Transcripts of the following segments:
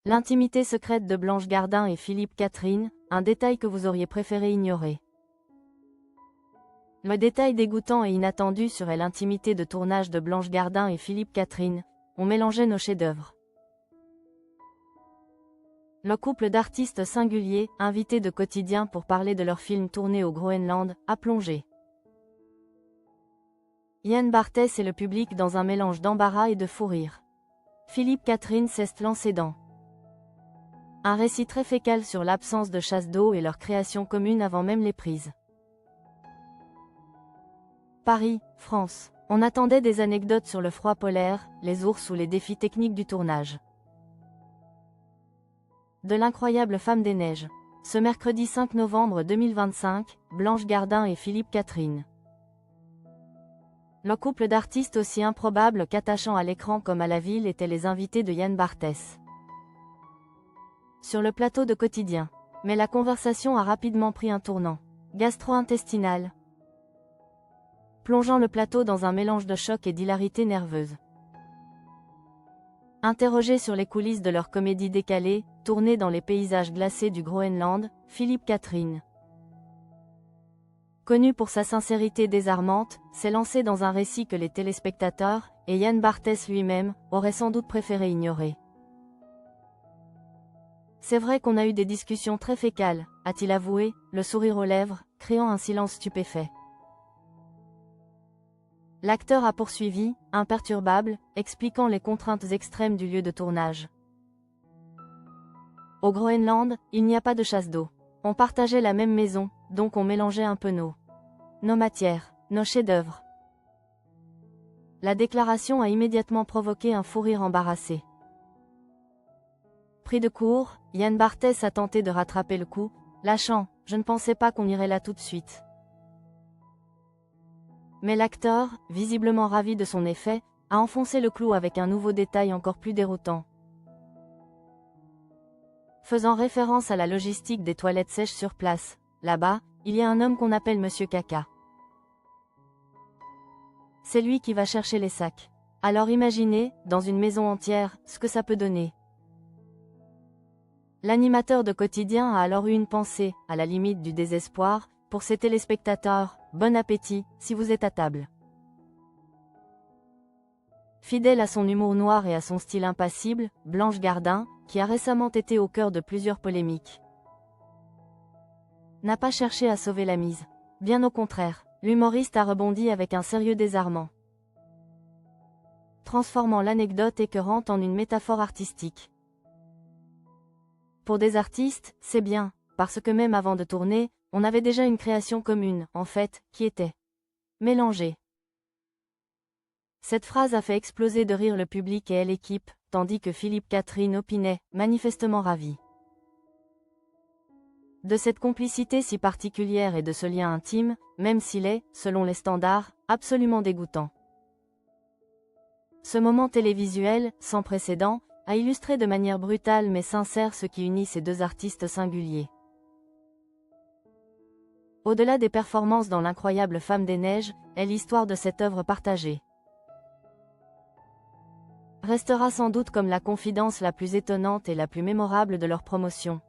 L'intimité secrète de Blanche Gardin et Philippe Catherine, un détail que vous auriez préféré ignorer. Le détail dégoûtant et inattendu serait l'intimité de tournage de Blanche Gardin et Philippe Catherine. On mélangeait nos chefs-d'œuvre. Le couple d'artistes singuliers, invités de Quotidien pour parler de leur film tourné au Groenland, a plongé Yann Barthès et le public dans un mélange d'embarras et de fou rire. Philippe Catherine s'est lancé dans un récit très fécal sur l'absence de chasse d'eau et leur création commune avant même les prises. Paris, France. On attendait des anecdotes sur le froid polaire, les ours ou les défis techniques du tournage. De l'incroyable Femme des Neiges. Ce mercredi 5 novembre 2025, Blanche Gardin et Philippe Catherine. Le couple d'artistes aussi improbable qu'attachant à l'écran comme à la ville étaient les invités de Yann Barthès. Sur le plateau de Quotidien. Mais la conversation a rapidement pris un tournant gastro-intestinal, plongeant le plateau dans un mélange de choc et d'hilarité nerveuse. Interrogé sur les coulisses de leur comédie décalée, tournée dans les paysages glacés du Groenland, Philippe Catherine, connu pour sa sincérité désarmante, s'est lancé dans un récit que les téléspectateurs, et Yann Barthès lui-même, auraient sans doute préféré ignorer. C'est vrai qu'on a eu des discussions très fécales, a-t-il avoué, le sourire aux lèvres, créant un silence stupéfait. L'acteur a poursuivi, imperturbable, expliquant les contraintes extrêmes du lieu de tournage. Au Groenland, il n'y a pas de chasse d'eau. On partageait la même maison, donc on mélangeait un peu nos matières, nos chefs-d'œuvre. La déclaration a immédiatement provoqué un fou rire embarrassé. Pris de court, Yann Barthès a tenté de rattraper le coup, lâchant « Je ne pensais pas qu'on irait là tout de suite ». Mais l'acteur, visiblement ravi de son effet, a enfoncé le clou avec un nouveau détail encore plus déroutant. Faisant référence à la logistique des toilettes sèches sur place, là-bas, il y a un homme qu'on appelle Monsieur Caca. C'est lui qui va chercher les sacs. Alors imaginez, dans une maison entière, ce que ça peut donner. L'animateur de Quotidien a alors eu une pensée, à la limite du désespoir, pour ses téléspectateurs, bon appétit, si vous êtes à table. Fidèle à son humour noir et à son style impassible, Blanche Gardin, qui a récemment été au cœur de plusieurs polémiques, n'a pas cherché à sauver la mise. Bien au contraire, l'humoriste a rebondi avec un sérieux désarmant, transformant l'anecdote écœurante en une métaphore artistique. Pour des artistes, c'est bien, parce que même avant de tourner, on avait déjà une création commune, en fait, qui était mélangée. Cette phrase a fait exploser de rire le public et l'équipe, tandis que Philippe Catherine opinait, manifestement ravi de cette complicité si particulière et de ce lien intime, même s'il est, selon les standards, absolument dégoûtant. Ce moment télévisuel, sans précédent, a illustré de manière brutale mais sincère ce qui unit ces deux artistes singuliers. Au-delà des performances dans l'incroyable Femme des Neiges, est l'histoire de cette œuvre partagée. Restera sans doute comme la confidence la plus étonnante et la plus mémorable de leur promotion.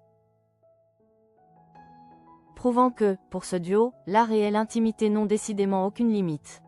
Prouvant que, pour ce duo, l'art et l'intimité n'ont décidément aucune limite.